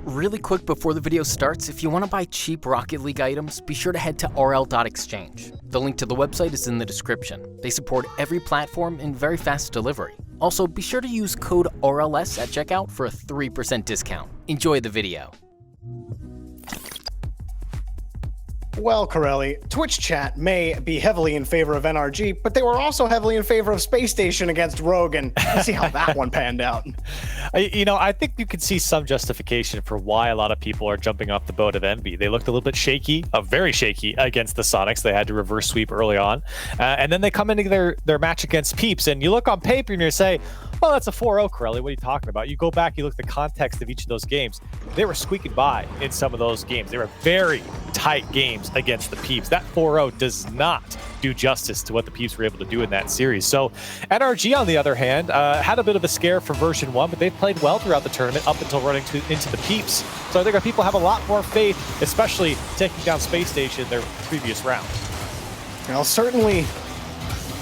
Really quick before the video starts, if you want to buy cheap Rocket League items, be sure to head to rl.exchange. The link to the website is in the description. They support every platform and very fast delivery. Also, be sure to use code RLS at checkout for a 3% discount. Enjoy the video. Well, Corelli, Twitch chat may be heavily in favor of NRG, but they were also heavily in favor of Space Station against Rogue, and let's see how that one panned out. I think you can see some justification for why a lot of people are jumping off the boat of Envy. They looked a little bit shaky, very shaky against the Sonics. They had to reverse sweep early on. And then they come into their match against Peeps, and you look on paper and you say, oh, that's a 4-0, Corelli. What are you talking about? You go back, you look at the context of each of those games. They were squeaking by in some of those games. They were very tight games against the Peeps. That 4-0 does not do justice to what the Peeps were able to do in that series. So NRG, on the other hand, had a bit of a scare for version 1, but they've played well throughout the tournament up until running into the Peeps. So I think our people have a lot more faith, especially taking down Space Station in their previous round. Well, certainly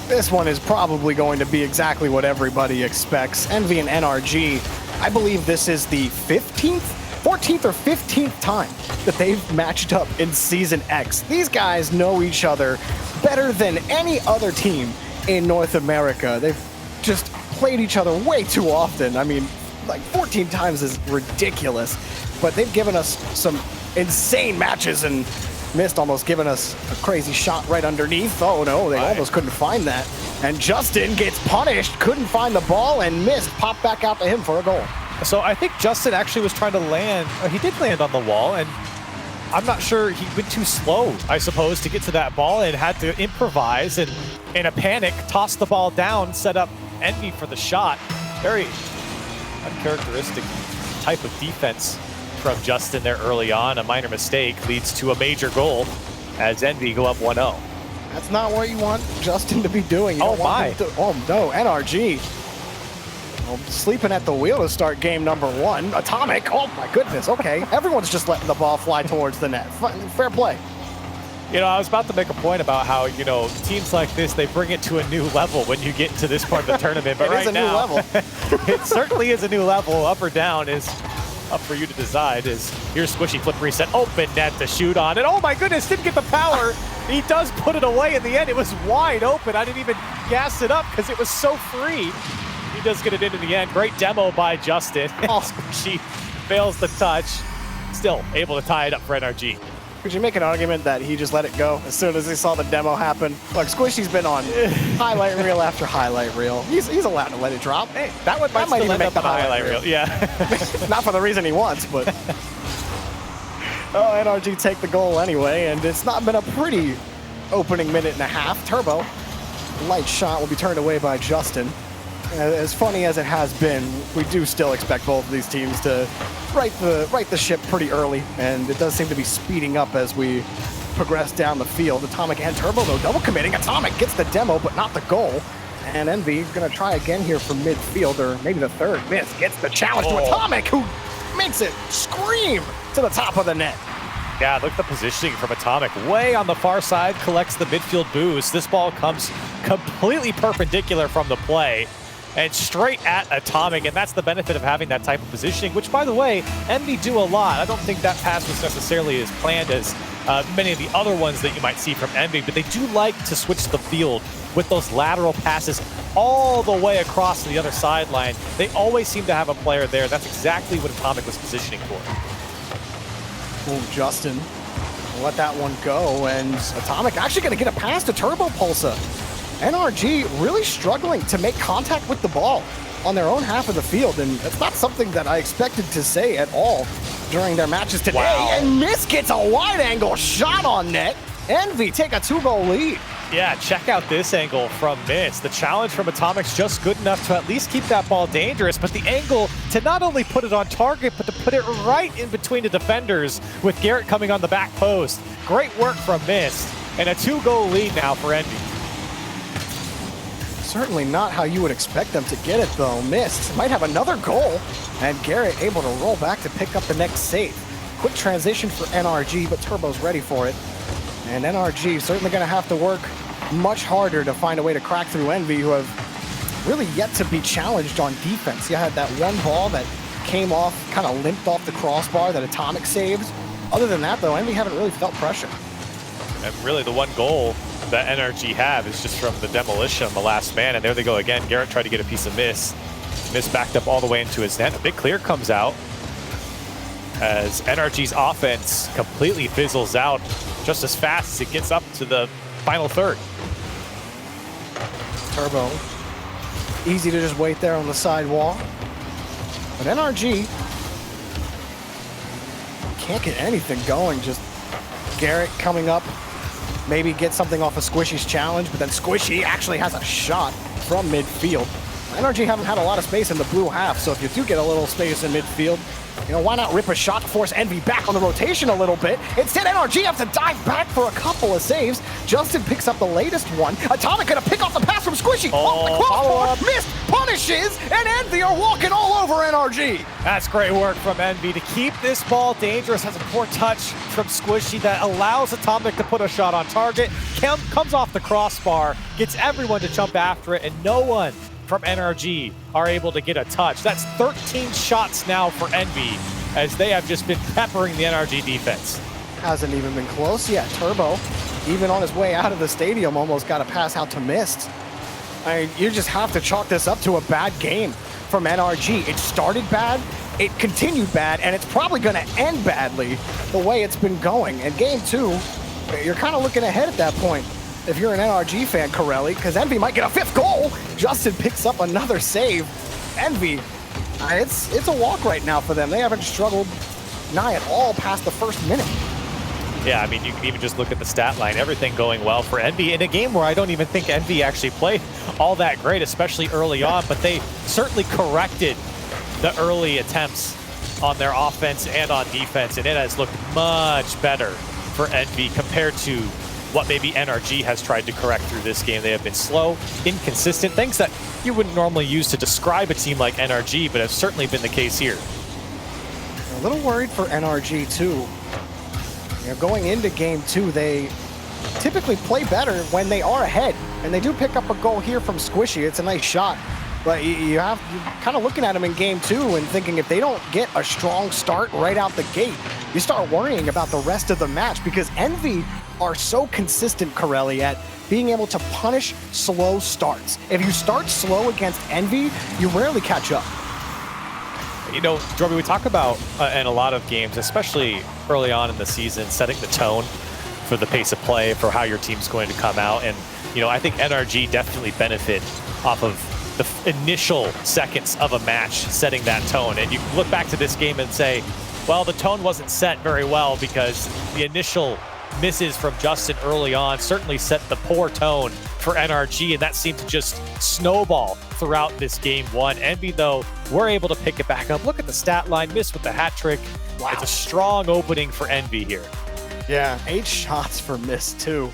this one is probably going to be exactly what everybody expects. Envy and NRG, I believe this is the 14th or 15th time that they've matched up in Season X. These guys know each other better than any other team in North America. They've just played each other way too often. I mean, like 14 times is ridiculous, but they've given us some insane matches, and Mist almost giving us a crazy shot right underneath. Oh no, they almost couldn't find that. And Justin gets punished, couldn't find the ball, and Mist popped back out to him for a goal. So I think Justin actually was trying to land, he did land on the wall, and I'm not sure, he went too slow, I suppose, to get to that ball and had to improvise and in a panic, toss the ball down, set up Envy for the shot. Very uncharacteristic type of defense from Justin there early on. A minor mistake leads to a major goal as Envy go up 1-0. That's not what you want Justin to be doing. Oh my. Oh no, NRG. Well, sleeping at the wheel to start game number 1. Atomic, oh my goodness, okay. Everyone's just letting the ball fly towards the net. Fair play. You know, I was about to make a point about how, teams like this, they bring it to a new level when you get to this part of the tournament. But right now, new level. It certainly is a new level. Up or down is up for you to decide. Here's Squishy, flip reset, open net to shoot on. And oh my goodness, didn't get the power. He does put it away in the end. It was wide open. I didn't even gas it up because it was so free. He does get it in the end. Great demo by Justin. Oh. Squishy fails the touch. Still able to tie it up for NRG. Could you make an argument that he just let it go as soon as he saw the demo happen? Look, Squishy's been on highlight reel after highlight reel. He's allowed to let it drop. Hey, that might even make the highlight reel. Yeah. Not for the reason he wants, but oh, NRG take the goal anyway, and it's not been a pretty opening minute and a half. Turbo, light shot will be turned away by Justin. As funny as it has been, we do still expect both of these teams to right the ship pretty early, and it does seem to be speeding up as we progress down the field. Atomic and Turbo, though, double committing. Atomic gets the demo, but not the goal. And Envy going to try again here from midfield, or maybe the third. Miss gets the challenge to Atomic, who makes it scream to the top of the net. Yeah, look at the positioning from Atomic. Way on the far side, collects the midfield boost. This ball comes completely perpendicular from the play and straight at Atomic, and that's the benefit of having that type of positioning, which, by the way, Envy do a lot. I don't think that pass was necessarily as planned as many of the other ones that you might see from Envy, but they do like to switch the field with those lateral passes all the way across to the other sideline. They always seem to have a player there. That's exactly what Atomic was positioning for. Oh, Justin let that one go, and Atomic actually going to get a pass to Turbo Pulsa. NRG really struggling to make contact with the ball on their own half of the field, and that's not something that I expected to say at all during their matches today. Wow. And Miss gets a wide-angle shot on net. Envy take a 2-goal lead. Yeah, check out this angle from Miss. The challenge from Atomic's just good enough to at least keep that ball dangerous, but the angle to not only put it on target, but to put it right in between the defenders with Garrett coming on the back post. Great work from Miss, and a 2-goal lead now for Envy. Certainly not how you would expect them to get it, though. Mist might have another goal, and Garrett able to roll back to pick up the next save. Quick transition for NRG, but Turbo's ready for it. And NRG certainly going to have to work much harder to find a way to crack through Envy, who have really yet to be challenged on defense. You had that one ball that came off, kind of limped off the crossbar that Atomic saved. Other than that, though, Envy haven't really felt pressure. And really the one goal that NRG have is just from the demolition on the last man, and there they go again. Garrett tried to get a piece of Miss. Miss backed up all the way into his net. A big clear comes out as NRG's offense completely fizzles out just as fast as it gets up to the final third. Turbo, easy to just wait there on the side wall. But NRG can't get anything going. Just Garrett coming up, maybe get something off of Squishy's challenge, but then Squishy actually has a shot from midfield. NRG haven't had a lot of space in the blue half, so if you do get a little space in midfield, you know, why not rip a shot to force Envy back on the rotation a little bit? Instead, NRG have to dive back for a couple of saves. Justin picks up the latest one. Atomic gonna pick off the pass from Squishy. Off the crossbar, missed, punishes, and Envy are walking all over NRG. That's great work from Envy to keep this ball dangerous. Has a poor touch from Squishy that allows Atomic to put a shot on target. Comes off the crossbar, gets everyone to jump after it, and no one from NRG are able to get a touch. That's 13 shots now for Envy as they have just been peppering the NRG defense. Hasn't even been close yet. Turbo, even on his way out of the stadium, almost got a pass out to Mist. I mean, you just have to chalk this up to a bad game from NRG. It started bad, it continued bad, and it's probably gonna end badly the way it's been going. And game two, you're kind of looking ahead at that point if you're an NRG fan, Corelli, because Envy might get a 5th goal. Justin picks up another save. Envy, it's a walk right now for them. They haven't struggled nigh at all past the first minute. Yeah, I mean, you can even just look at the stat line. Everything going well for Envy in a game where I don't even think Envy actually played all that great, especially early on, but they certainly corrected the early attempts on their offense and on defense, and it has looked much better for Envy compared to what maybe NRG has tried to correct through this game. They have been slow, inconsistent, things that you wouldn't normally use to describe a team like NRG, but have certainly been the case here. A little worried for NRG too. You know, going into game two, they typically play better when they are ahead, and they do pick up a goal here from Squishy. It's a nice shot, but you're kind of looking at them in game two and thinking if they don't get a strong start right out the gate, you start worrying about the rest of the match, because Envy are so consistent, Corelli, at being able to punish slow starts. If you start slow against Envy, you rarely catch up. You know, Jorby, we talk about in a lot of games, especially early on in the season, setting the tone for the pace of play, for how your team's going to come out. And, you know, I think NRG definitely benefit off of the initial seconds of a match setting that tone. And you look back to this game and say, well, the tone wasn't set very well because the initial misses from Justin early on certainly set the poor tone for NRG, and that seemed to just snowball throughout this game one. Envy, though, were able to pick it back up. Look at the stat line, Miss with the hat trick. Wow. It's a strong opening for Envy here. Yeah, 8 shots for Miss, too.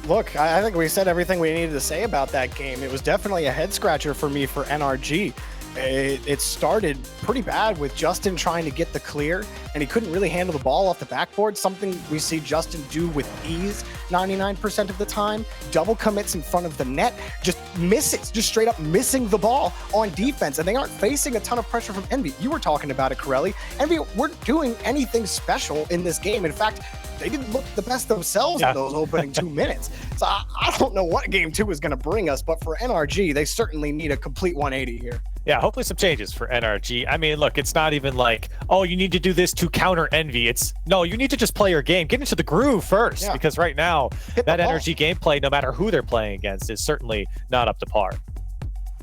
Look, I think we said everything we needed to say about that game. It was definitely a head scratcher for me for NRG. It started pretty bad with Justin trying to get the clear, and he couldn't really handle the ball off the backboard, something we see Justin do with ease 99% of the time. Double commits in front of the net, just misses, just straight up missing the ball on defense, and they aren't facing a ton of pressure from Envy. You were talking about it, Corelli. Envy weren't doing anything special in this game. In fact, they didn't look the best themselves in those opening 2 minutes. So I don't know what game 2 is going to bring us, but for NRG, they certainly need a complete 180 here. Yeah, hopefully some changes for NRG. I mean, look, it's not even like, oh, you need to do this to counter Envy. It's, no, you need to just play your game. Get into the groove first, because right now, that NRG gameplay, no matter who they're playing against, is certainly not up to par.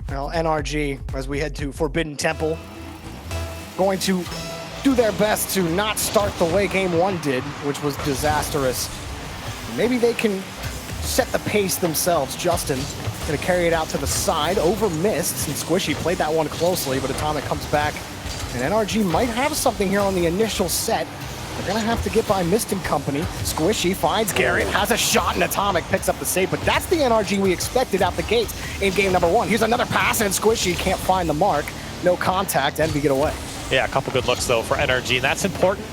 Well, NRG, as we head to Forbidden Temple, going to do their best to not start the way game 1 did, which was disastrous. Maybe they can set the pace themselves. Justin gonna carry it out to the side over Mist, and Squishy played that one closely, but Atomic comes back, and NRG might have something here on the initial set. They're gonna have to get by Mist and company. Squishy finds Garrett, has a shot, and Atomic picks up the save, but that's the NRG we expected out the gates in game number 1. Here's another pass, and Squishy can't find the mark. No contact, Envy get away. Yeah, a couple good looks, though, for NRG, and that's important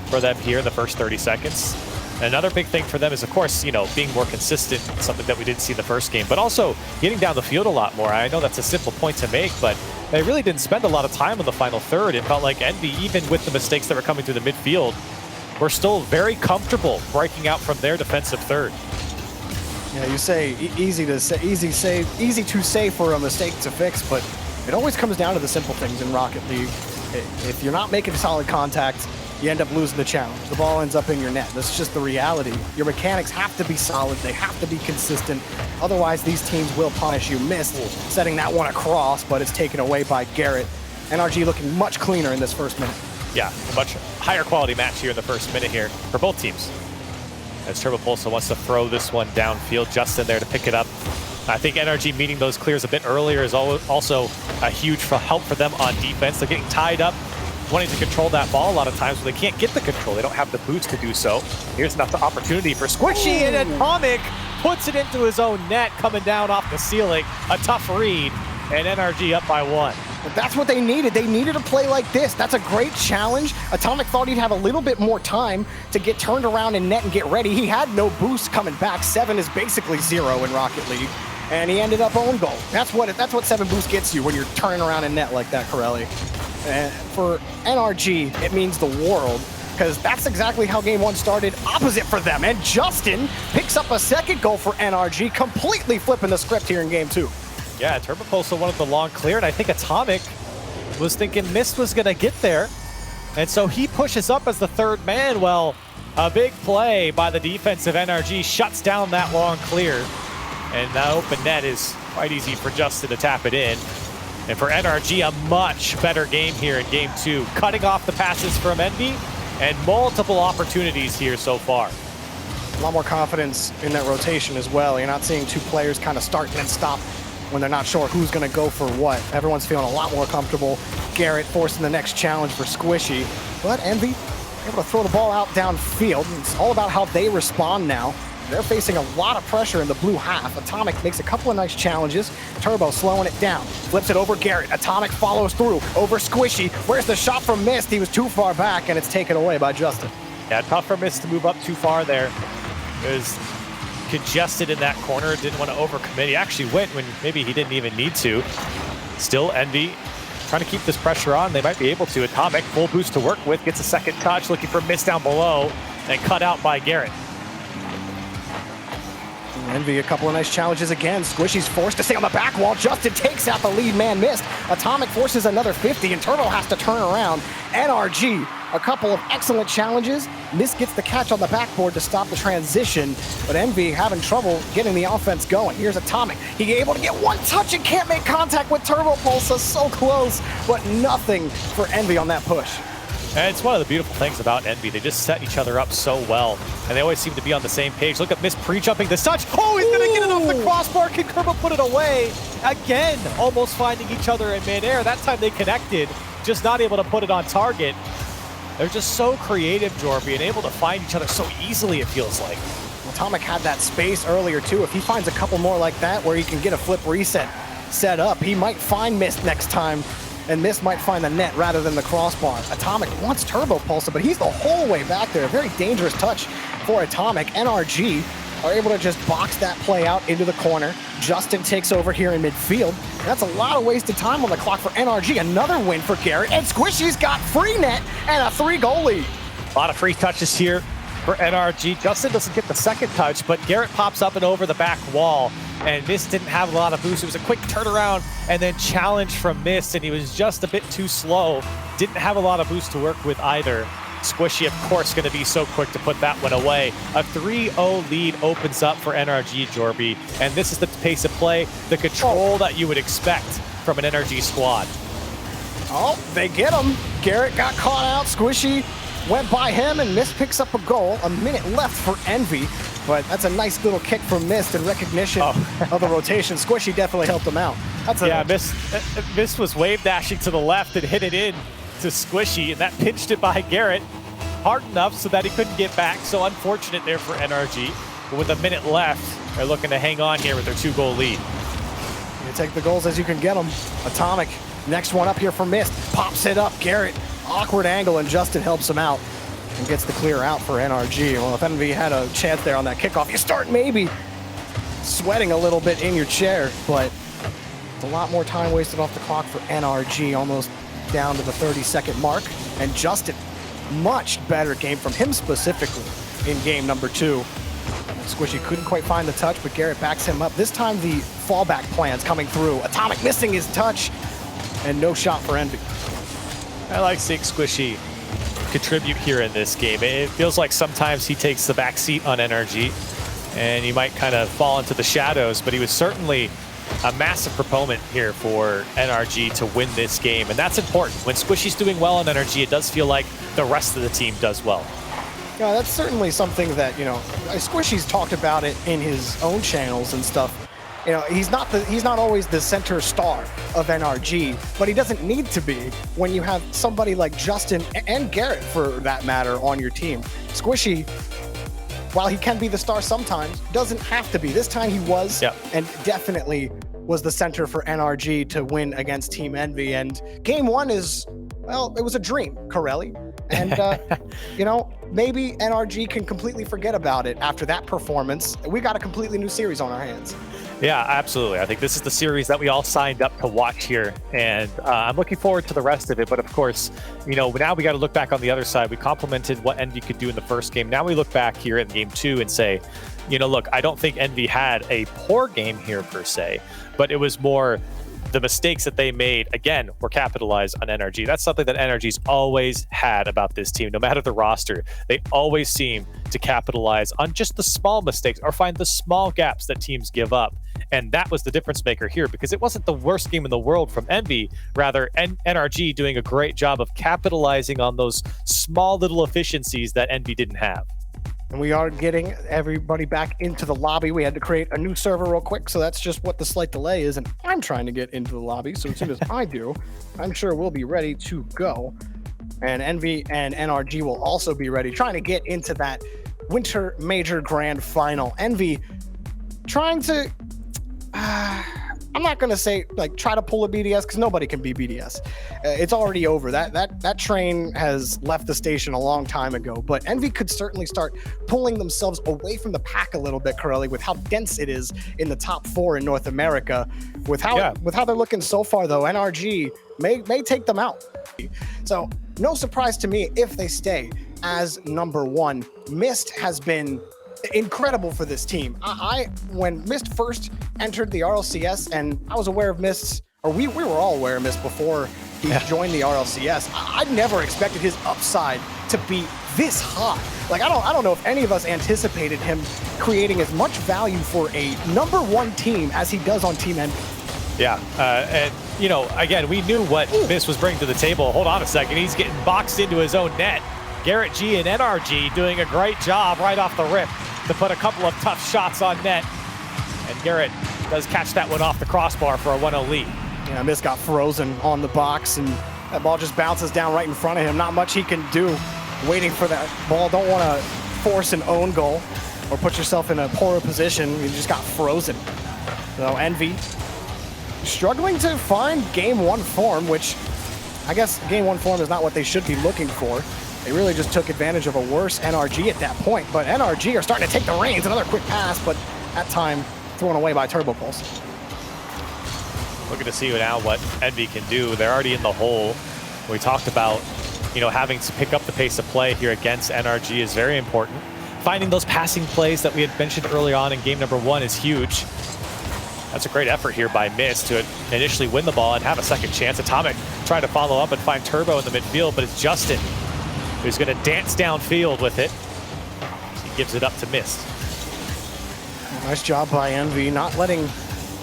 for them here in the first 30 seconds. Another big thing for them is, of course, you know, being more consistent, something that we didn't see in the first game, but also getting down the field a lot more. I know that's a simple point to make, but they really didn't spend a lot of time in the final third. It felt like Envy, even with the mistakes that were coming through the midfield, were still very comfortable breaking out from their defensive third. Yeah, you say easy to say for a mistake to fix, but it always comes down to the simple things in Rocket League. If you're not making solid contact, you end up losing the challenge. The ball ends up in your net. That's just the reality. Your mechanics have to be solid. They have to be consistent. Otherwise, these teams will punish you. Missed setting that one across, but it's taken away by Garrett. NRG looking much cleaner in this first minute. Yeah, a much higher quality match here in the first minute here for both teams. As Turbopolsa wants to throw this one downfield, Justin there to pick it up. I think NRG meeting those clears a bit earlier is also a huge help for them on defense. They're getting tied up, wanting to control that ball a lot of times, but they can't get the control. They don't have the boots to do so. Here's another opportunity for Squishy, and Atomic puts it into his own net, coming down off the ceiling. A tough read, and NRG up by 1. But that's what they needed. They needed a play like this. That's a great challenge. Atomic thought he'd have a little bit more time to get turned around in net and get ready. He had no boost coming back. 7 is basically 0 in Rocket League. And he ended up own goal. That's what 7 boost gets you when you're turning around in net like that, Corelli. And for NRG, it means the world, because that's exactly how game 1 started, opposite for them. And Justin picks up a second goal for NRG, completely flipping the script here in game 2. Yeah, Turbopolsa wanted the long clear, and I think Atomic was thinking Mist was gonna get there. And so he pushes up as the third man. Well, a big play by the defense of NRG shuts down that long clear. And that open net is quite easy for Justin to tap it in. And for NRG, a much better game here in game 2. Cutting off the passes from Envy and multiple opportunities here so far. A lot more confidence in that rotation as well. You're not seeing two players kind of start and then stop when they're not sure who's going to go for what. Everyone's feeling a lot more comfortable. Garrett forcing the next challenge for Squishy. But Envy able to throw the ball out downfield. It's all about how they respond now. They're facing a lot of pressure in the blue half. Atomic makes a couple of nice challenges. Turbo slowing it down. Flips it over Garrett. Atomic follows through. Over Squishy. Where's the shot from Mist? He was too far back, and it's taken away by Justin. Yeah, tough for Mist to move up too far there. It was congested in that corner. Didn't want to overcommit. He actually went when maybe he didn't even need to. Still Envy trying to keep this pressure on. They might be able to. Atomic, full boost to work with. Gets a second touch. Looking for Mist down below. And cut out by Garrett. Envy, a couple of nice challenges again. Squishy's forced to stay on the back wall. Justin takes out the lead man, Mist. Atomic forces another 50, and Turbo has to turn around. NRG, a couple of excellent challenges. Mist gets the catch on the backboard to stop the transition, but Envy having trouble getting the offense going. Here's Atomic. He able to get one touch and can't make contact with Turbopolsa. So close, but nothing for Envy on that push. And it's one of the beautiful things about Envy. They just set each other up so well, and they always seem to be on the same page. Look at Mist pre-jumping this touch. Oh, he's going to get it off the crossbar. Can Kerma put it away? Again, almost finding each other in midair. That time they connected, just not able to put it on target. They're just so creative, Jorby, and able to find each other so easily, it feels like. Atomic had that space earlier, too. If he finds a couple more like that where he can get a flip reset set up, he might find Mist next time. And Mist might find the net rather than the crossbar. Atomic wants Turbopolsa, but he's the whole way back there. A very dangerous touch for Atomic. NRG are able to just box that play out into the corner. Justin takes over here in midfield. That's a lot of wasted time on the clock for NRG. Another win for Garrett. And Squishy's got free net and a 3-goal lead. A lot of free touches here for NRG. Justin doesn't get the second touch, but Garrett pops up and over the back wall. And Mist didn't have a lot of boost. It was a quick turnaround and then challenge from Mist, and he was just a bit too slow. Didn't have a lot of boost to work with either. Squishy, of course, going to be so quick to put that one away. A 3-0 lead opens up for NRG, Jorby. And this is the pace of play, the control that you would expect from an NRG squad. Oh, they get him. Garrett got caught out. Squishy went by him, and Mist picks up a goal. A minute left for Envy. But that's a nice little kick from Mist in recognition of the rotation. Squishy definitely helped him out. Mist was wave dashing to the left and hit it in to Squishy, and that pinched it by Garrett hard enough so that he couldn't get back. So unfortunate there for NRG. But with a minute left, they're looking to hang on here with their 2-goal lead. You take the goals as you can get them. Atomic, next one up here for Mist. Pops it up. Garrett, awkward angle, and Justin helps him out and gets the clear out for NRG. Well, if Envy had a chance there on that kickoff, you start maybe sweating a little bit in your chair, but A lot more time wasted off the clock for NRG, almost down to the 30-second mark. And Justin, much better game from him specifically in game number 2. Squishy couldn't quite find the touch, but Garrett backs him up. This time the fallback plan's coming through. Atomic missing his touch, and no shot for Envy. I like seeing Squishy contribute here in this game. It feels like sometimes he takes the back seat on NRG, and he might kind of fall into the shadows, but he was certainly a massive proponent here for NRG to win this game, and that's important. When Squishy's doing well on NRG, it does feel like the rest of the team does well. Yeah, that's certainly something that, Squishy's talked about it in his own channels and stuff. He's not always the center star of NRG, but he doesn't need to be when you have somebody like Justin and Garrett, for that matter, on your team. Squishy, while he can be the star sometimes, doesn't have to be. This time he was, and definitely was the center for NRG to win against Team Envy. And game 1 is, well, it was a dream, Corelli. And, maybe NRG can completely forget about it after that performance. We got a completely new series on our hands. Yeah, absolutely. I think this is the series that we all signed up to watch here, and I'm looking forward to the rest of it. But of course, now we got to look back on the other side. We complimented what Envy could do in the first game. Now we look back here in game 2 and say, look, I don't think Envy had a poor game here per se, but it was more the mistakes that they made, again, were capitalized on NRG. That's something that NRG's always had about this team. No matter the roster, they always seem to capitalize on just the small mistakes or find the small gaps that teams give up. And that was the difference maker here, because it wasn't the worst game in the world from Envy. Rather, NRG doing a great job of capitalizing on those small little efficiencies that Envy didn't have. And we are getting everybody back into the lobby. We had to create a new server real quick, so that's just what the slight delay is. And I'm trying to get into the lobby, so as soon as I do, I'm sure we'll be ready to go. And Envy and NRG will also be ready, trying to get into that Winter Major Grand Final. Envy trying to... I'm not going to say, try to pull a BDS, because nobody can be BDS. It's already over. That train has left the station a long time ago, but Envy could certainly start pulling themselves away from the pack a little bit, Corelli, with how dense it is in the top 4 in North America. With how they're looking so far, though, NRG may take them out. So no surprise to me if they stay as number 1. Mist has been incredible for this team. When Mist first entered the RLCS, and I was aware of Mist, or we were all aware of Mist before he joined the RLCS, I never expected his upside to be this high. I don't know if any of us anticipated him creating as much value for a number 1 team as he does on Team Envy. Yeah, and again, we knew what Mist was bringing to the table. Hold on a second, he's getting boxed into his own net. Garrett G and NRG doing a great job right off the rip to put a couple of tough shots on net. And Garrett does catch that one off the crossbar for a 1-0 lead. Yeah, Mist got frozen on the box, and that ball just bounces down right in front of him. Not much he can do waiting for that ball. Don't want to force an own goal or put yourself in a poorer position. You just got frozen. So Envy struggling to find game 1 form, which I guess game 1 form is not what they should be looking for. They really just took advantage of a worse NRG at that point. But NRG are starting to take the reins. Another quick pass, but that time thrown away by Turbo Pulse. Looking to see now what Envy can do. They're already in the hole. We talked about, having to pick up the pace of play here against NRG is very important. Finding those passing plays that we had mentioned early on in game number 1 is huge. That's a great effort here by Mist to initially win the ball and have a second chance. Atomic trying to follow up and find Turbo in the midfield, but it's Justin who's going to dance downfield with it. He gives it up to Mist. Nice job by Envy, not letting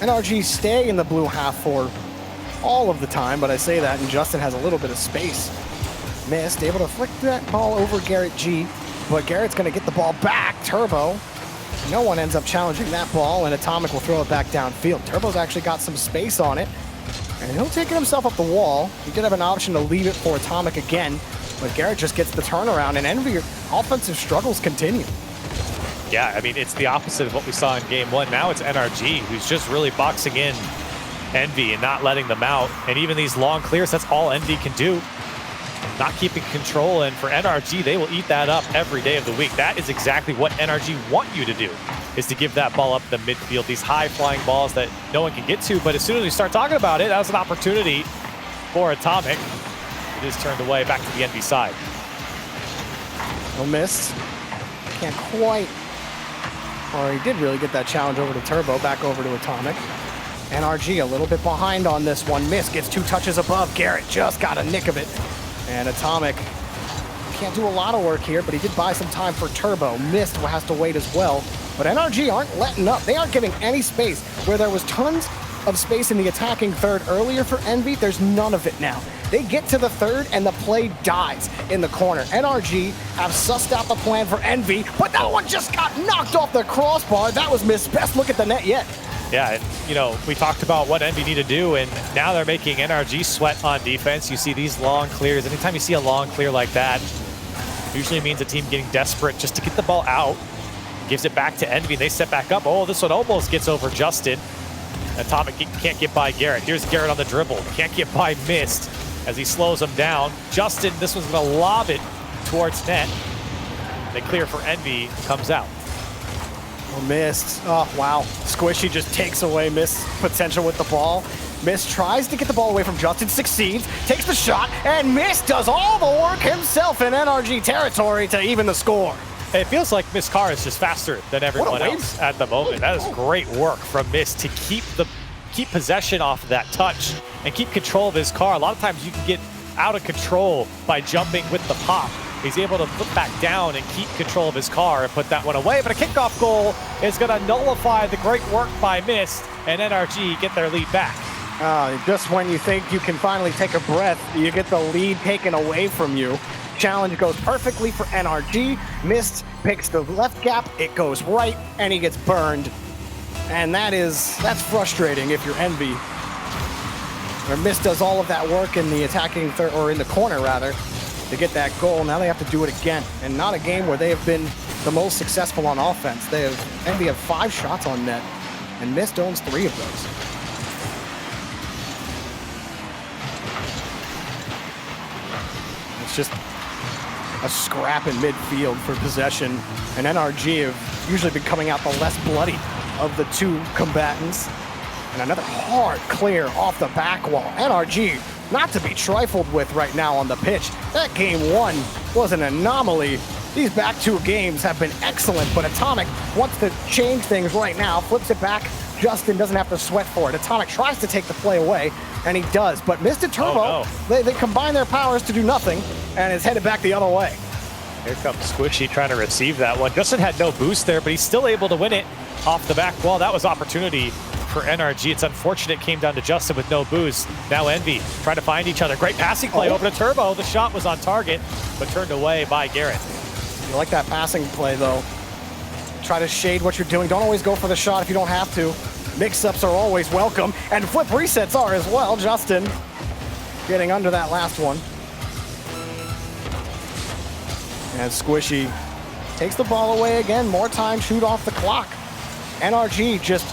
NRG stay in the blue half for all of the time, but I say that, and Justin has a little bit of space. Mist able to flick that ball over Garrett G, but Garrett's going to get the ball back. Turbo, no one ends up challenging that ball, and Atomic will throw it back downfield. Turbo's actually got some space on it, and he'll take it himself up the wall. He did have an option to leave it for Atomic again, but Garrett just gets the turnaround, and Envy offensive struggles continue. Yeah, I mean, it's the opposite of what we saw in game 1. Now it's NRG who's just really boxing in Envy and not letting them out. And even these long clears, that's all Envy can do. Not keeping control, and for NRG, they will eat that up every day of the week. That is exactly what NRG want you to do. is to give that ball up the midfield. These high-flying balls that no one can get to, but as soon as we start talking about it, that was an opportunity for Atomic. It is turned away back to the NV side. No miss. Can't quite. Or he did really get that challenge over to Turbo, back over to Atomic. NRG a little bit behind on this one. Miss gets 2 touches above. Garrett just got a nick of it. And Atomic can't do a lot of work here, but he did buy some time for Turbo. Mist has to wait as well. But NRG aren't letting up. They aren't giving any space. Where there was tons of space in the attacking third earlier for Envy, there's none of it now. They get to the third and the play dies in the corner. NRG have sussed out the plan for Envy, but that one just got knocked off the crossbar. That was Mist's best look at the net yet. Yeah, and you know, we talked about what Envy need to do, and now they're making NRG sweat on defense. You see these long clears. Anytime you see a long clear like that, usually means a team getting desperate just to get the ball out. Gives it back to Envy. They set back up. Oh, this one almost gets over Justin. Atomic can't get by Garrett. Here's Garrett on the dribble. Can't get by Mist as he slows him down. Justin, this one's going to lob it towards net. They clear for Envy. Comes out. Mist. Oh, wow. Squishy just takes away Mist's potential with the ball. Mist tries to get the ball away from Justin, succeeds, takes the shot, and Mist does all the work himself in NRG territory to even the score. It feels like Mist Carr is just faster than everyone else at the moment. That is great work from Mist to keep possession off of that touch and keep control of his car. A lot of times you can get out of control by jumping with the pop. He's able to put back down and keep control of his car and put that one away. But a kickoff goal is going to nullify the great work by Mist, and NRG get their lead back. Just when you think you can finally take a breath, you get the lead taken away from you. Challenge goes perfectly for NRG. Mist picks the left gap, it goes right, and he gets burned. And that's frustrating if you're Envy. Where Mist does all of that work in the attacking third, or in the corner rather, to get that goal. Now they have to do it again. And not a game where they have been the most successful on offense. Envy have 5 shots on net, and Mist owns 3 of those. It's just a scrap in midfield for possession, and NRG have usually been coming out the less bloody of the 2 combatants. And another hard clear off the back wall. NRG not to be trifled with right now on the pitch. That game 1 was an anomaly. These back 2 games have been excellent, but Atomic wants to change things right now, flips it back. Justin doesn't have to sweat for it. Atomic tries to take the play away, and he does. But Mr. Turbo, they combine their powers to do nothing, and is headed back the other way. Here comes Squishy trying to receive that one. Justin had no boost there, but he's still able to win it off the back wall. That was opportunity for NRG. It's unfortunate it came down to Justin with no boost. Now Envy trying to find each other. Great passing play over to Turbo. The shot was on target, but turned away by Garrett. You like that passing play, though. Try to shade what you're doing. Don't always go for the shot if you don't have to. Mix-ups are always welcome, and flip resets are as well. Justin getting under that last one. And Squishy takes the ball away again. More time, shoot off the clock. NRG just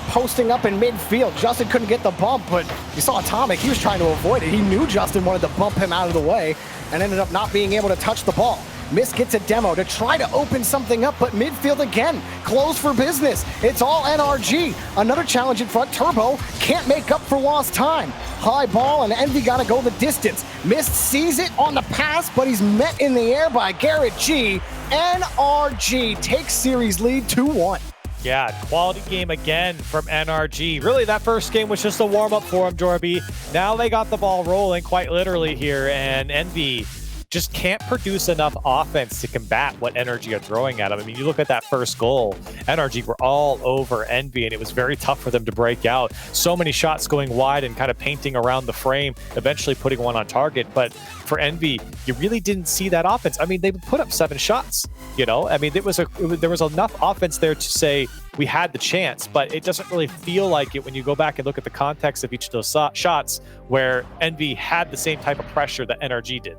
posting up in midfield. Justin couldn't get the bump, but you saw Atomic. He was trying to avoid it. He knew Justin wanted to bump him out of the way and ended up not being able to touch the ball. Mist gets a demo to try to open something up, but midfield again, closed for business. It's all NRG. Another challenge in front. Turbo can't make up for lost time. High ball, and Envy got to go the distance. Mist sees it on the pass, but he's met in the air by Garrett G. NRG takes series lead 2-1. Yeah, quality game again from NRG. Really, that first game was just a warm-up for him, Jorby. Now they got the ball rolling quite literally here, and Envy just can't produce enough offense to combat what NRG are throwing at him. I mean, you look at that first goal, NRG were all over Envy, and it was very tough for them to break out. So many shots going wide and kind of painting around the frame, eventually putting one on target. But for Envy, you really didn't see that offense. I mean, they put up 7 shots, you know? I mean, there was enough offense there to say we had the chance, but it doesn't really feel like it when you go back and look at the context of each of those shots where Envy had the same type of pressure that NRG did.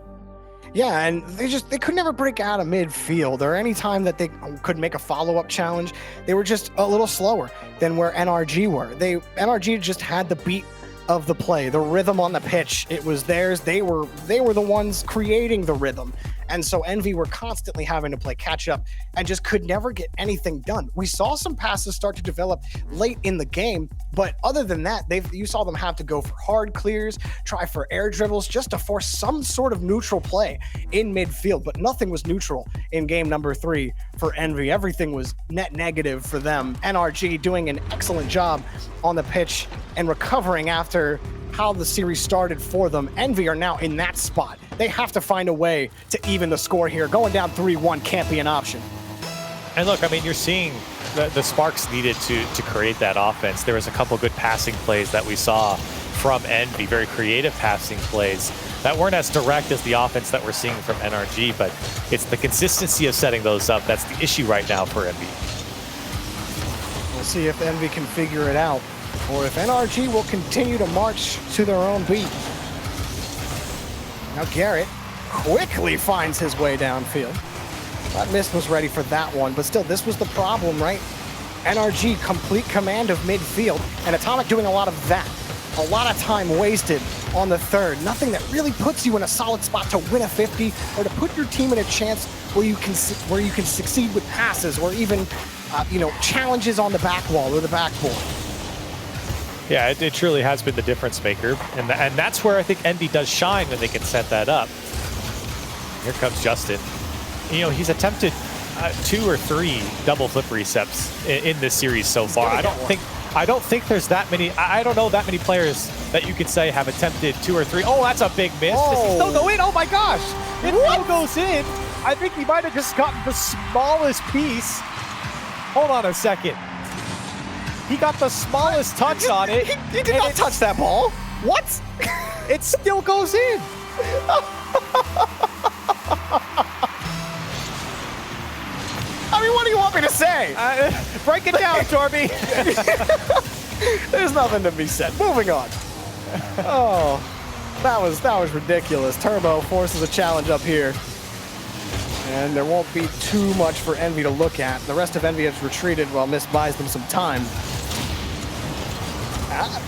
Yeah, and they could never break out of midfield, or any time that they could make a follow-up challenge, they were just a little slower than where NRG were. NRG just had the beat of the play, the rhythm on the pitch. It was theirs. They were the ones creating the rhythm. And so Envy were constantly having to play catch up and just could never get anything done. We saw some passes start to develop late in the game, but other than that, you saw them have to go for hard clears, try for air dribbles, just to force some sort of neutral play in midfield. But nothing was neutral in game number 3 for Envy. Everything was net negative for them. NRG doing an excellent job on the pitch and recovering after how the series started for them. Envy are now in that spot. They have to find a way to even the score here. Going down 3-1 can't be an option. And look, I mean, you're seeing the sparks needed to create that offense. There was a couple good passing plays that we saw from Envy, very creative passing plays that weren't as direct as the offense that we're seeing from NRG, but it's the consistency of setting those up that's the issue right now for Envy. We'll see if Envy can figure it out, or if NRG will continue to march to their own beat. Now Garrett quickly finds his way downfield. That Mist was ready for that one, but still, this was the problem, right? NRG complete command of midfield, and Atomic doing a lot of that. A lot of time wasted on the third. Nothing that really puts you in a solid spot to win a 50 or to put your team in a chance where you can succeed with passes or even challenges on the back wall or the backboard. Yeah, it truly has been the difference maker, and that's where I think Envy does shine when they can set that up. Here comes Justin. You know, he's attempted 2 or 3 double flip resets in this series so far. I don't think there's that many. I don't know that many players that you could say have attempted 2 or 3. Oh, that's a big miss. Does he still go in? Oh my gosh! It still goes in. I think he might have just gotten the smallest piece. Hold on a second. He got the smallest touch on it. He did not touch that ball. What? It still goes in. I mean, what do you want me to say? Break it down, Torby. There's nothing to be said. Moving on. Oh, that was ridiculous. Turbo forces a challenge up here. And there won't be too much for Envy to look at. The rest of Envy has retreated while Mist buys them some time.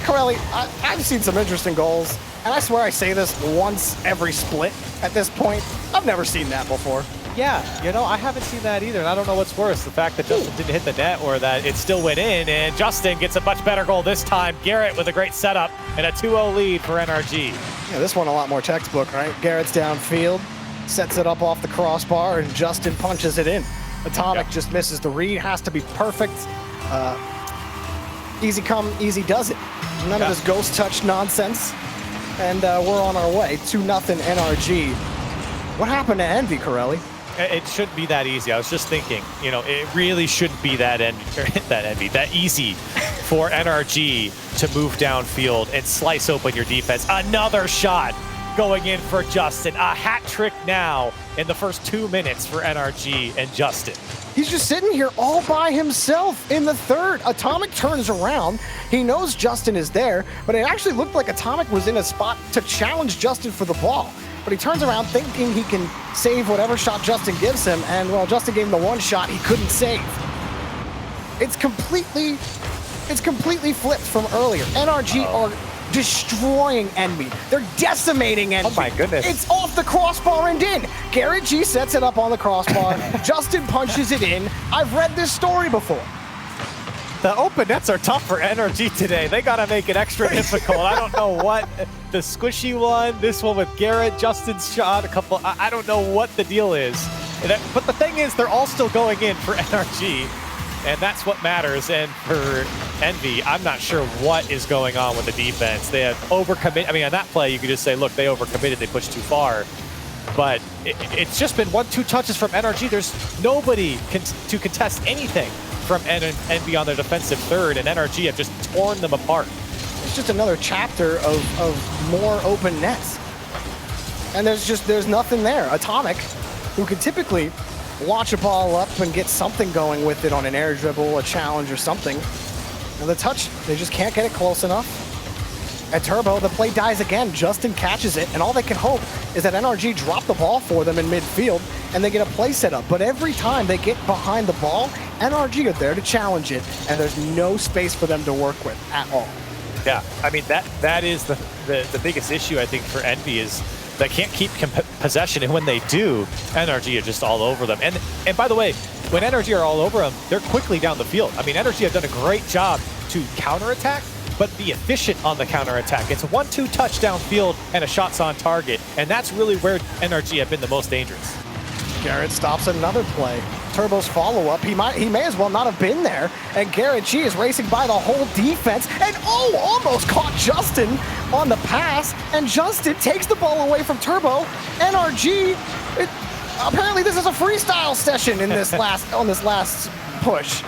Corelli, I've seen some interesting goals, and I swear I say this once every split at this point. I've never seen that before. Yeah, I haven't seen that either, and I don't know what's worse, the fact that Justin didn't hit the net or that it still went in, and Justin gets a much better goal this time. Garrett with a great setup and a 2-0 lead for NRG. Yeah, this one a lot more textbook, right? Garrett's downfield, sets it up off the crossbar, and Justin punches it in. Atomic just misses the read, has to be perfect. Easy come, easy does it. None of this ghost touch nonsense. And we're on our way. 2-0 NRG. What happened to Envy, Corelli? It shouldn't be that easy. I was just thinking, it really shouldn't be that easy for NRG to move downfield and slice open your defense. Another shot going in for Justin. A hat trick now in the first 2 minutes for NRG and Justin. He's just sitting here all by himself in the third. Atomic turns around. He knows Justin is there, but it actually looked like Atomic was in a spot to challenge Justin for the ball. But he turns around thinking he can save whatever shot Justin gives him, and well, Justin gave him the one shot he couldn't save. It's completely flipped from earlier. NRG are destroying Envy. They're decimating Envy. Oh my goodness. It's off the crossbar and in. Garrett G sets it up on the crossbar. Justin punches it in. I've read this story before. The open nets are tough for NRG today. They got to make it extra difficult. I don't know what. The squishy one, this one with Garrett, Justin's shot, a couple. I don't know what the deal is. But the thing is, they're all still going in for NRG. And that's what matters. And for Envy, I'm not sure what is going on with the defense. They have overcommitted. I mean, on that play, you could just say, look, they overcommitted. They pushed too far. But it's just been 1-2 touches from NRG. There's nobody to contest anything from Envy on their defensive third. And NRG have just torn them apart. It's just another chapter of more open nets. And there's nothing there. Atomic, who could typically launch a ball up and get something going with it on an air dribble, a challenge, or something. And the touch, they just can't get it close enough. At Turbo, the play dies again. Justin catches it, and all they can hope is that NRG drop the ball for them in midfield, and they get a play set up. But every time they get behind the ball, NRG are there to challenge it, and there's no space for them to work with at all. Yeah, I mean, that is the biggest issue, I think, for Envy is that can't keep possession, and when they do, NRG are just all over them. And by the way, when NRG are all over them, they're quickly down the field. I mean, NRG have done a great job to counterattack, but be efficient on the counterattack. It's a 1-2 touch downfield and a shots on target, and that's really where NRG have been the most dangerous. Garrett stops another play. Turbo's follow-up, he may as well not have been there, and Garrett G is racing by the whole defense, and almost caught Justin on the pass, and Justin takes the ball away from Turbo. NRG, apparently this is a freestyle session in this on this last push.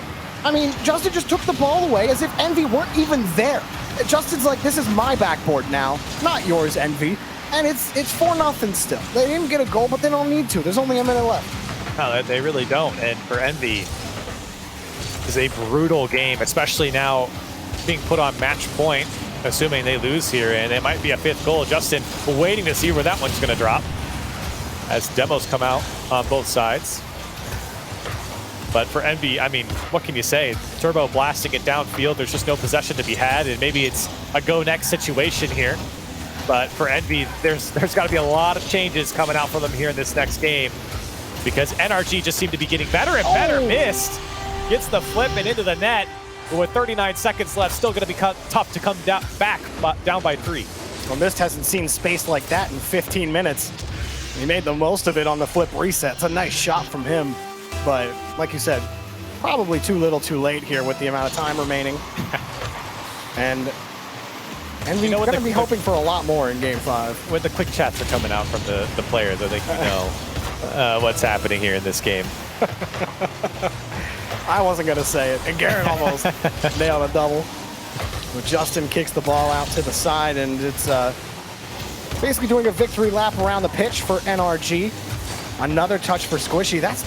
I mean, Justin just took the ball away as if Envy weren't even there. Justin's like, this is my backboard now, not yours, Envy. And it's 4-0 still. They didn't get a goal, but they don't need to. There's only a minute left. No, they really don't. And for Envy, it's a brutal game, especially now being put on match point, assuming they lose here, and it might be a 5th goal. Justin waiting to see where that one's going to drop as demos come out on both sides. But for Envy, I mean, what can you say? Turbo blasting it downfield. There's just no possession to be had, and maybe it's a go next situation here. But for Envy, there's got to be a lot of changes coming out for them here in this next game, because NRG just seem to be getting better and better. Missed. Gets the flip and into the net. But with 39 seconds left, still going to be tough to come down by 3. Well, Mist hasn't seen space like that in 15 minutes. He made the most of it on the flip reset. It's a nice shot from him. But like you said, probably too little too late here with the amount of time remaining. And we're going to be hoping for a lot more in Game 5. When the quick chats are coming out from the players, I think you know what's happening here in this game. I wasn't going to say it. And Garrett almost nailed a double. But Justin kicks the ball out to the side, and it's basically doing a victory lap around the pitch for NRG. Another touch for Squishy. That's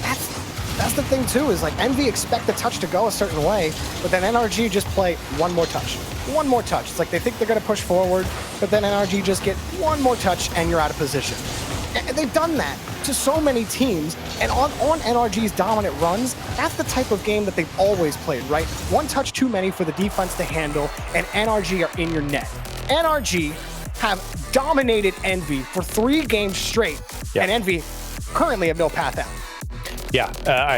the thing too, is like Envy expect the touch to go a certain way, but then NRG just play one more touch. One more touch. It's like they think they're going to push forward, but then NRG just get one more touch and you're out of position. And they've done that to so many teams, and on NRG's dominant runs, that's the type of game that they've always played, right? One touch too many for the defense to handle, and NRG are in your net. NRG have dominated Envy for 3 games straight, and Envy currently have no path out. Yeah,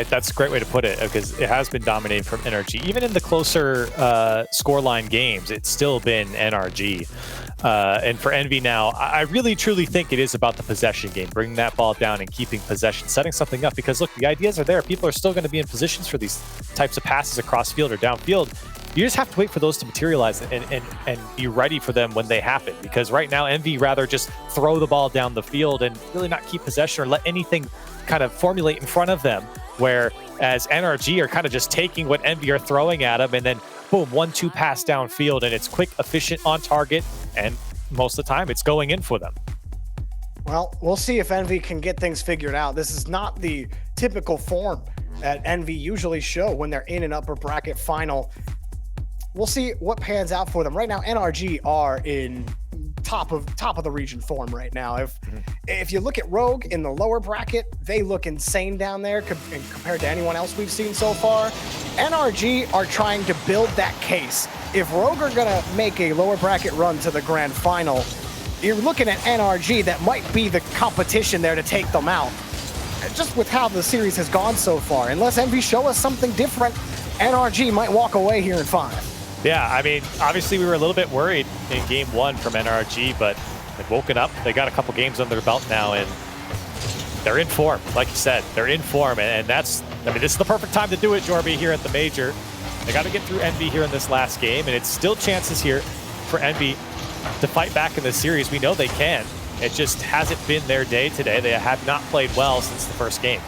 that's a great way to put it, because it has been dominated from NRG. Even in the closer scoreline games, it's still been NRG. And for Envy now, I really truly think it is about the possession game, bringing that ball down and keeping possession, setting something up. Because look, the ideas are there. People are still going to be in positions for these types of passes across field or downfield. You just have to wait for those to materialize and be ready for them when they happen. Because right now, Envy rather just throw the ball down the field and really not keep possession or let anything kind of formulate in front of them, whereas NRG are kind of just taking what Envy are throwing at them and then boom, 1-2 pass downfield, and it's quick, efficient, on target, and most of the time it's going in for them. Well, we'll see if Envy can get things figured out. This is not the typical form that Envy usually show when they're in an upper bracket final. We'll see what pans out for them. Right now, NRG are in top of the region form right now. If you look at Rogue in the lower bracket, they look insane down there compared to anyone else we've seen so far. NRG are trying to build that case. If Rogue are gonna make a lower bracket run to the grand final, you're looking at NRG that might be the competition there to take them out. Just with how the series has gone so far, unless Envy show us something different, NRG might walk away here in 5. Yeah, I mean, obviously we were a little bit worried in Game 1 from NRG, but they've woken up. They got a couple games under their belt now, and they're in form. Like you said, they're in form, and that's, I mean, this is the perfect time to do it, Jorby, here at the Major. They got to get through Envy here in this last game, and it's still chances here for Envy to fight back in this series. We know they can. It just hasn't been their day today. They have not played well since the first game.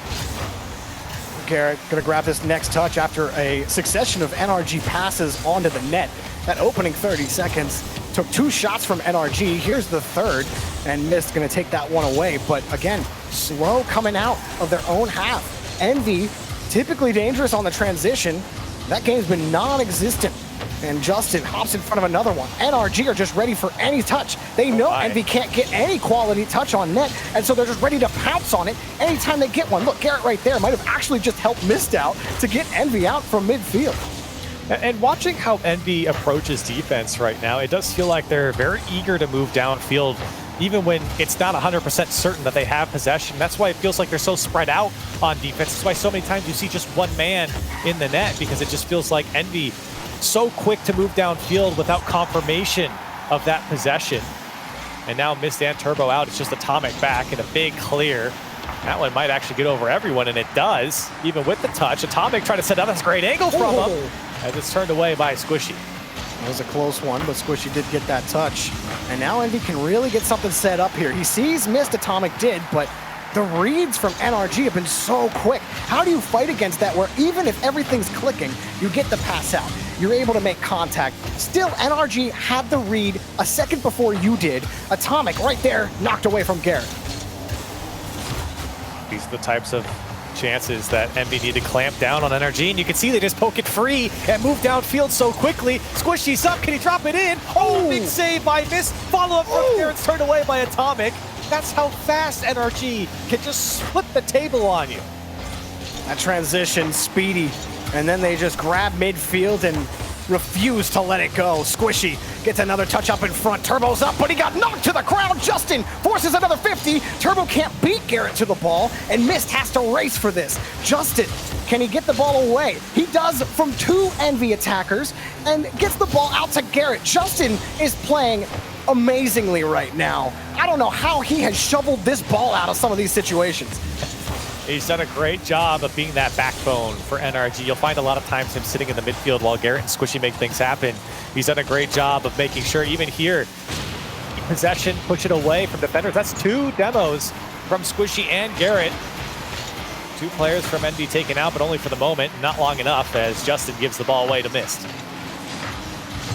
Garrett gonna grab this next touch after a succession of NRG passes onto the net. That opening 30 seconds took 2 shots from NRG. Here's the third, and Mist gonna take that one away. But again, slow coming out of their own half. Envy, typically dangerous on the transition. That game's been non-existent. And Justin hops in front of another one. NRG are just ready for any touch. They know Envy can't get any quality touch on net, and so they're just ready to pounce on it anytime they get one. Look, Garrett right there might have actually just helped Mist out to get Envy out from midfield. And watching how Envy approaches defense right now, it does feel like they're very eager to move downfield even when it's not 100% certain that they have possession. That's why it feels like they're so spread out on defense. That's why so many times you see just one man in the net, because it just feels like Envy so quick to move downfield without confirmation of that possession. And now Mist and Turbo out. It's just Atomic back and a big clear. That one might actually get over everyone, and it does, even with the touch. Atomic trying to set up this great angle from him, as it's turned away by Squishy. It was a close one, but Squishy did get that touch. And now Envy can really get something set up here. He sees Mist, Atomic did, but the reads from NRG have been so quick. How do you fight against that, where even if everything's clicking, you get the pass out, you're able to make contact? Still, NRG had the read a second before you did. Atomic right there, knocked away from Garrett. These are the types of chances that Envy need to clamp down on NRG, and you can see they just poke it free and move downfield so quickly. Squishy's up, can he drop it in? Oh, big save by Mist. Follow up from Garrett's turned away by Atomic. That's how fast NRG can just flip the table on you. That transition, speedy, and then they just grab midfield and refuse to let it go. Squishy gets another touch up in front. Turbo's up, but he got knocked to the ground. Justin forces another 50. Turbo can't beat Garrett to the ball, and Mist has to race for this. Justin, can he get the ball away? He does from 2 Envy attackers and gets the ball out to Garrett. Justin is playing amazingly right now. I don't know how he has shoveled this ball out of some of these situations. He's done a great job of being that backbone for NRG. You'll find a lot of times him sitting in the midfield while Garrett and Squishy make things happen. He's done a great job of making sure, even here, possession, push it away from defenders. That's 2 demos from Squishy and Garrett. 2 players from Envy taken out, but only for the moment, not long enough, as Justin gives the ball away to Mist.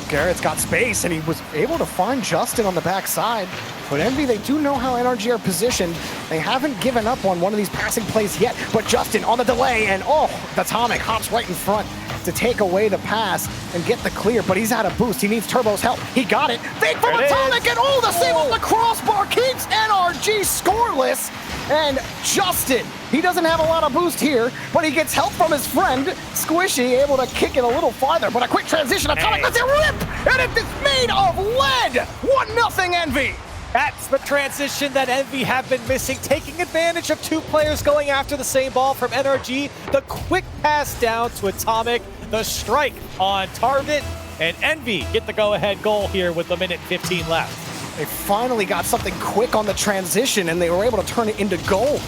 Garrett's got space, and he was able to find Justin on the backside. But Envy, they do know how NRG are positioned. They haven't given up on one of these passing plays yet. But Justin on the delay, and oh, the Atomic hops right in front to take away the pass and get the clear. But he's out of boost. He needs Turbo's help. He got it. Fake from Atomic, and oh, the save off the crossbar keeps NRG scoreless. And Justin, he doesn't have a lot of boost here, but he gets help from his friend, Squishy, able to kick it a little farther. But a quick transition, Atomic lets it rip, and it is made of lead. 1-0 Envy. That's the transition that Envy have been missing, taking advantage of 2 players going after the same ball from NRG. The quick pass down to Atomic, the strike on target, and Envy get the go-ahead goal here with 1:15 left. They finally got something quick on the transition, and they were able to turn it into goal.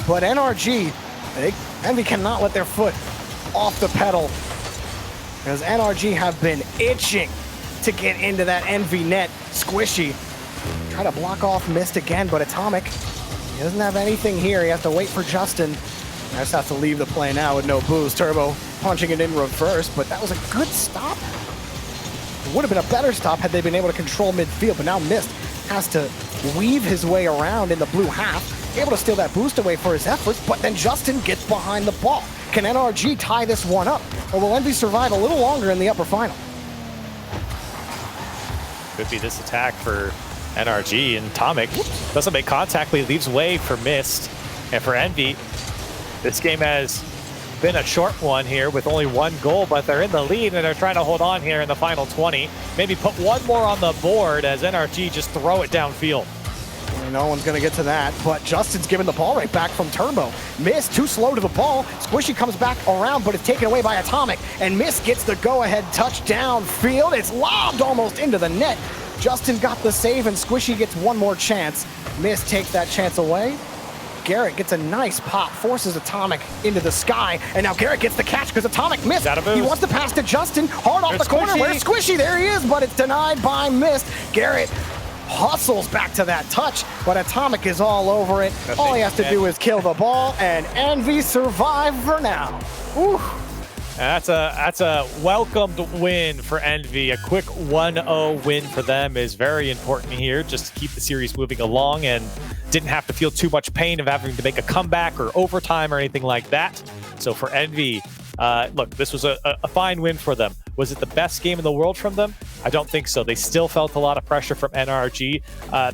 But NRG, Envy cannot let their foot off the pedal, because NRG have been itching to get into that Envy net. Squishy try to block off Mist again, but Atomic, he doesn't have anything here. He has to wait for Justin. I just have to leave the play now with no boost. Turbo punching it in reverse, but that was a good stop. It would have been a better stop had they been able to control midfield, but now Mist has to weave his way around in the blue half, able to steal that boost away for his efforts, but then Justin gets behind the ball. Can NRG tie this one up, or will Envy survive a little longer in the upper final? Could be this attack for NRG, and Atomic doesn't make contact, but he leaves way for Mist. And for Envy, this game has been a short one here with only 1 goal, but they're in the lead and they're trying to hold on here in the final 20. Maybe put 1 more on the board as NRG just throw it downfield. No one's going to get to that, but Justin's giving the ball right back from Turbo. Mist too slow to the ball. Squishy comes back around, but it's taken away by Atomic, and Mist gets the go-ahead touch downfield. It's lobbed almost into the net. Justin got the save, and Squishy gets 1 more chance. Mist takes that chance away. Garrett gets a nice pop, forces Atomic into the sky, and now Garrett gets the catch because Atomic missed. He wants to pass to Justin, hard off the corner. Where's Squishy? There he is, but it's denied by Mist. Garrett hustles back to that touch, but Atomic is all over it. All he has to do is kill the ball, and Envy survive for now. Ooh. That's a welcomed win for Envy. A quick 1-0 win for them is very important here, just to keep the series moving along, and didn't have to feel too much pain of having to make a comeback or overtime or anything like that. So for Envy, look, this was a fine win for them. Was it the best game in the world from them? I don't think so. They still felt a lot of pressure from NRG.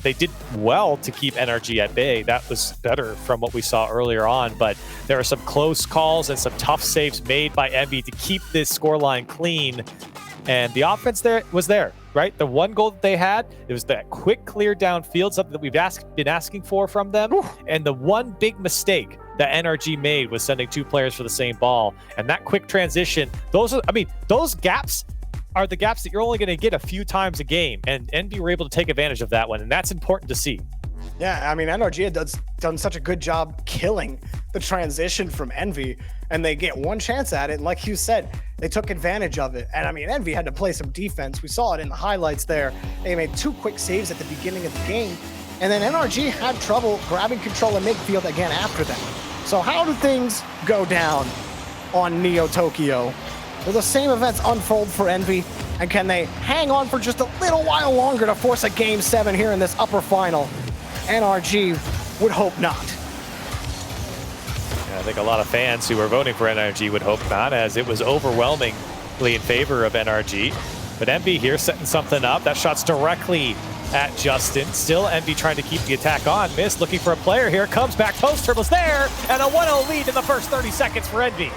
They did well to keep NRG at bay. That was better from what we saw earlier on, but there are some close calls and some tough saves made by Envy to keep this scoreline clean. And the offense there was there. right? The one goal that they had, it was that quick clear downfield, something that we've been asking for from them. Whew. And the one big mistake that NRG made was sending 2 players for the same ball. And that quick transition, those gaps are the gaps that you're only going to get a few times a game. And NB were able to take advantage of that one. And that's important to see. Yeah, I mean, NRG had done such a good job killing the transition from Envy, and they get one chance at it. And like you said, they took advantage of it. And I mean, Envy had to play some defense. We saw it in the highlights there. They made 2 quick saves at the beginning of the game. And then NRG had trouble grabbing control of midfield again after them. So how do things go down on Neo Tokyo? Will the same events unfold for Envy? And can they hang on for just a little while longer to force a Game 7 here in this upper final? NRG would hope not. Yeah, I think a lot of fans who were voting for NRG would hope not, as it was overwhelmingly in favor of NRG. But Envy here setting something up. That shot's directly at Justin. Still Envy trying to keep the attack on. Mist looking for a player here. Comes back post. Turbo's there. And a 1-0 lead in the first 30 seconds for Envy.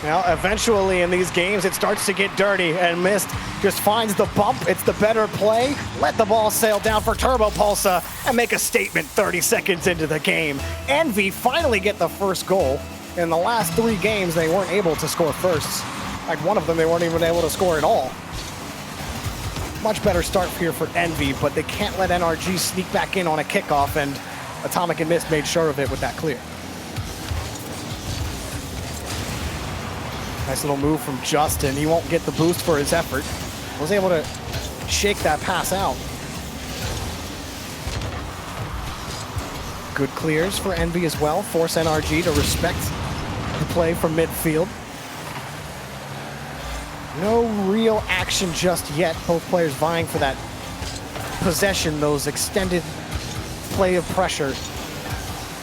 Now, eventually in these games, it starts to get dirty, and Mist just finds the bump. It's the better play. Let the ball sail down for Turbo Pulsa and make a statement 30 seconds into the game. Envy finally get the first goal. In the last 3 games, they weren't able to score firsts. Like one of them, they weren't even able to score at all. Much better start here for Envy, but they can't let NRG sneak back in on a kickoff, and Atomic and Mist made sure of it with that clear. Nice little move from Justin. He won't get the boost for his effort. Was able to shake that pass out. Good clears for Envy as well. Force NRG to respect the play from midfield. No real action just yet. Both players vying for that possession, those extended play of pressure.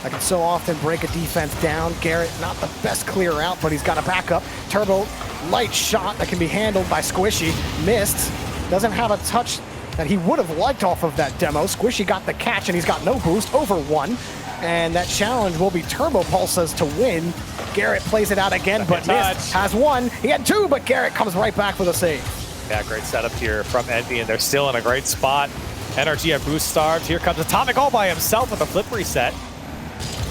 I can so often break a defense down. Garrett, not the best clear out, but he's got a backup. Turbo, light shot that can be handled by Squishy. Missed. Doesn't have a touch that he would have liked off of that demo. Squishy got the catch, and he's got no boost, over 1. And that challenge will be Turbo Pulsa's to win. Garrett plays it out again, but Mist has 1. He had 2, but Garrett comes right back for the save. Yeah, great setup here from Envy, and they're still in a great spot. NRG have boost starved. Here comes Atomic all by himself with a flip reset.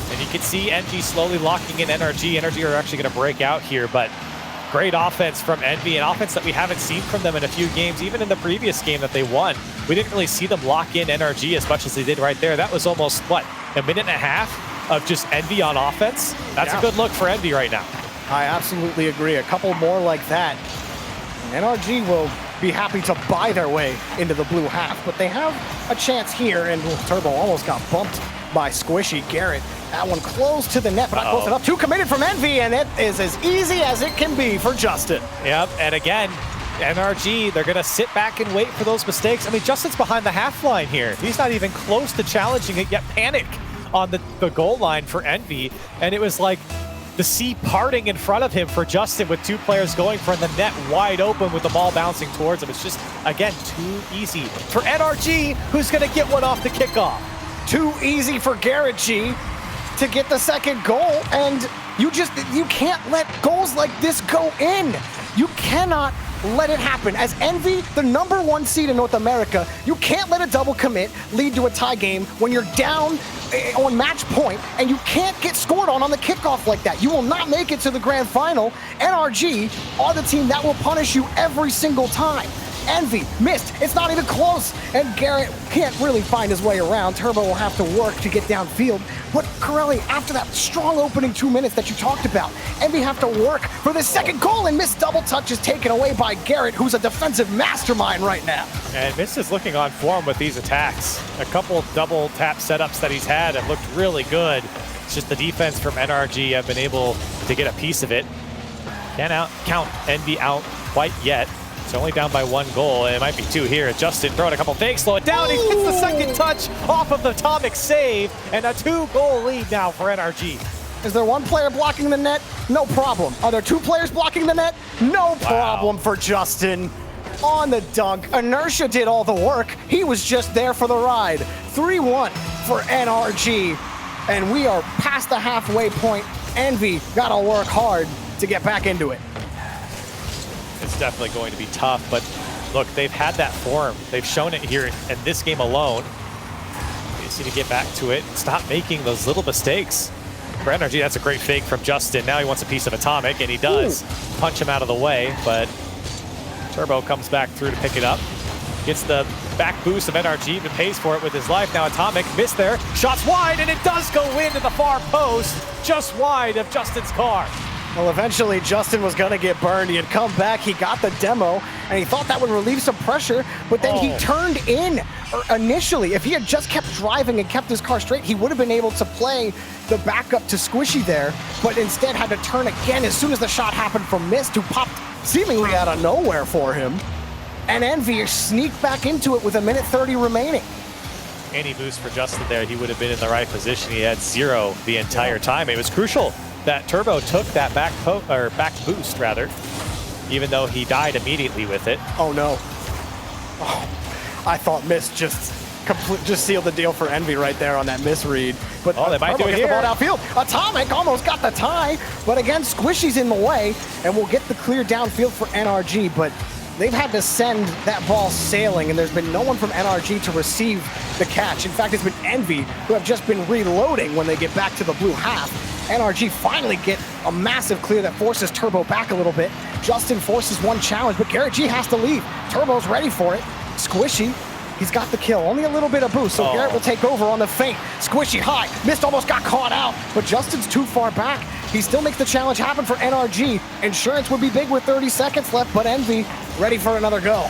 And you can see NG slowly locking in NRG. NRG are actually going to break out here, but great offense from Envy, an offense that we haven't seen from them in a few games. Even in the previous game that they won, we didn't really see them lock in NRG as much as they did right there. That was almost, what, a minute and a half of just Envy on offense? That's a good look for Envy right now. I absolutely agree. A couple more like that, and NRG will be happy to buy their way into the blue half, but they have a chance here, and Turbo almost got bumped by Squishy. Garrett, that one close to the net, but not close enough. 2 committed from Envy, and it is as easy as it can be for Justin. Yep, and again, NRG, they're going to sit back and wait for those mistakes. I mean, Justin's behind the half line here. He's not even close to challenging it, yet panic on the goal line for Envy, and it was like the sea parting in front of him for Justin with 2 players going for the net wide open with the ball bouncing towards him. It's just, again, too easy for NRG, who's going to get one off the kickoff. Too easy for Garrett G to get the second goal, and you can't let goals like this go in. You cannot let it happen. As Envy, the #1 seed in North America, you can't let a double commit lead to a tie game when you're down on match point and you can't get scored on the kickoff like that. You will not make it to the grand final. NRG are the team that will punish you every single time. Envy, Mist, it's not even close, and Garrett can't really find his way around. Turbo will have to work to get downfield, but Corelli, after that strong opening 2 minutes that you talked about, Envy have to work for the second goal, and Mist double touch is taken away by Garrett, who's a defensive mastermind right now. And Mist is looking on form with these attacks. A couple double tap setups that he's had have looked really good. It's just the defense from NRG have been able to get a piece of it. Can't count Envy out quite yet. It's only down by 1 goal, and it might be 2 here. Justin throwing a couple fakes, slow it down. He gets the second touch off of the Atomic save, and a 2-goal lead now for NRG. Is there 1 player blocking the net? No problem. Are there 2 players blocking the net? No problem for Justin. On the dunk, Inertia did all the work. He was just there for the ride. 3-1 for NRG, and we are past the halfway point. Envy gotta work hard to get back into it. It's definitely going to be tough, but look, they've had that form. They've shown it here in this game alone. They just need to get back to it and stop making those little mistakes. For NRG, that's a great fake from Justin. Now he wants a piece of Atomic, and he does. Ooh. Punch him out of the way, but Turbo comes back through to pick it up. Gets the back boost of NRG, but pays for it with his life. Now Atomic missed there. Shots wide, and it does go into the far post, just wide of Justin's car. Well, eventually Justin was gonna get burned. He had come back, he got the demo, and he thought that would relieve some pressure, but then he turned in initially. If he had just kept driving and kept his car straight, he would have been able to play the backup to Squishy there, but instead had to turn again as soon as the shot happened from Mist, who popped seemingly out of nowhere for him. And Envy sneaked back into it with 1:30 remaining. Any boost for Justin there, he would have been in the right position. He had 0 the entire time. It was crucial that Turbo took that back boost, rather, even though he died immediately with it. Oh no. Oh, I thought Mist just sealed the deal for Envy right there on that misread. But they might do it here. here. The ball downfield. Atomic almost got the tie, but again, Squishy's in the way, and we'll get the clear downfield for NRG, but they've had to send that ball sailing, and there's been no one from NRG to receive the catch. In fact, it's been Envy who have just been reloading when they get back to the blue half. NRG finally get a massive clear that forces Turbo back a little bit. Justin forces one challenge, but Garrett G has to leave. Turbo's ready for it. Squishy, he's got the kill. Only a little bit of boost, so Garrett will take over on the feint. Squishy high. Mist almost got caught out, but Justin's too far back. He still makes the challenge happen for NRG. Insurance would be big with 30 seconds left, but Envy ready for another go.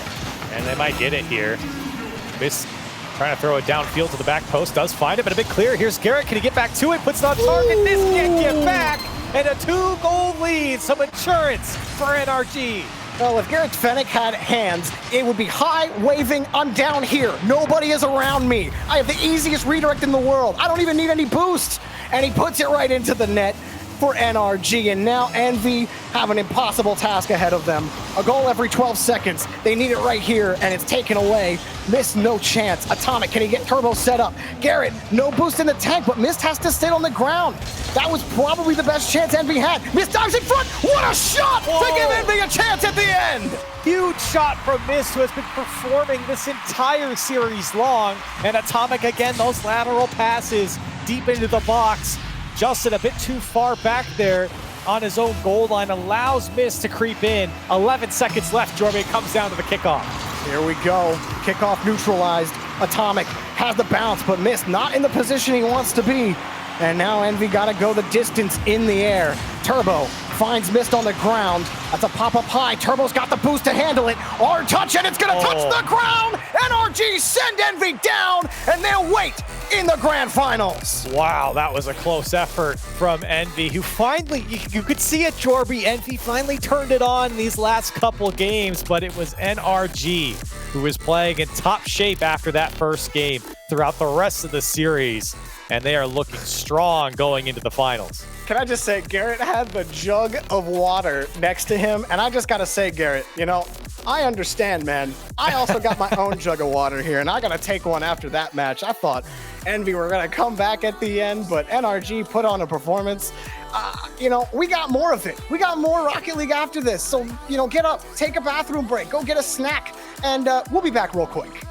And they might get it here. Mist trying to throw it downfield to the back post, does find it, but a bit clear. Here's Garrett, can he get back to it? Puts it on target, Mist can't get back, and a 2-goal lead, some insurance for NRG. Well, if Garrett Fennec had hands, it would be high, waving, I'm down here. Nobody is around me. I have the easiest redirect in the world. I don't even need any boost. And he puts it right into the net for NRG, and now Envy have an impossible task ahead of them. A goal every 12 seconds. They need it right here, and it's taken away. Mist, no chance. Atomic, can he get Turbo set up? Garrett, no boost in the tank, but Mist has to stay on the ground. That was probably the best chance Envy had. Mist dives in front. What a shot to give Envy a chance at the end. Huge shot from Mist, who has been performing this entire series long. And Atomic again, those lateral passes deep into the box. Justin a bit too far back there on his own goal line, allows Mist to creep in. 11 seconds left, Jorby. It comes down to the kickoff. Here we go. Kickoff neutralized. Atomic has the bounce, but Mist not in the position he wants to be. And now Envy got to go the distance in the air. Turbo finds Mist on the ground. That's a pop-up high. Turbo's got the boost to handle it. Hard touch, and it's going to touch the ground. NRG send Envy down, and they'll wait in the grand finals. Wow, that was a close effort from Envy, who finally, you could see it, Jorby. Envy finally turned it on these last couple games, but it was NRG who was playing in top shape after that first game throughout the rest of the series, and they are looking strong going into the finals. Can I just say, Garrett had the jug of water next to him, and I just gotta say, Garrett, you know, I understand, man. I also got my own jug of water here, and I gotta take one after that match. I thought Envy were gonna come back at the end, but NRG put on a performance. You know, we got more of it. We got more Rocket League after this. So, you know, get up, take a bathroom break, go get a snack, and we'll be back real quick.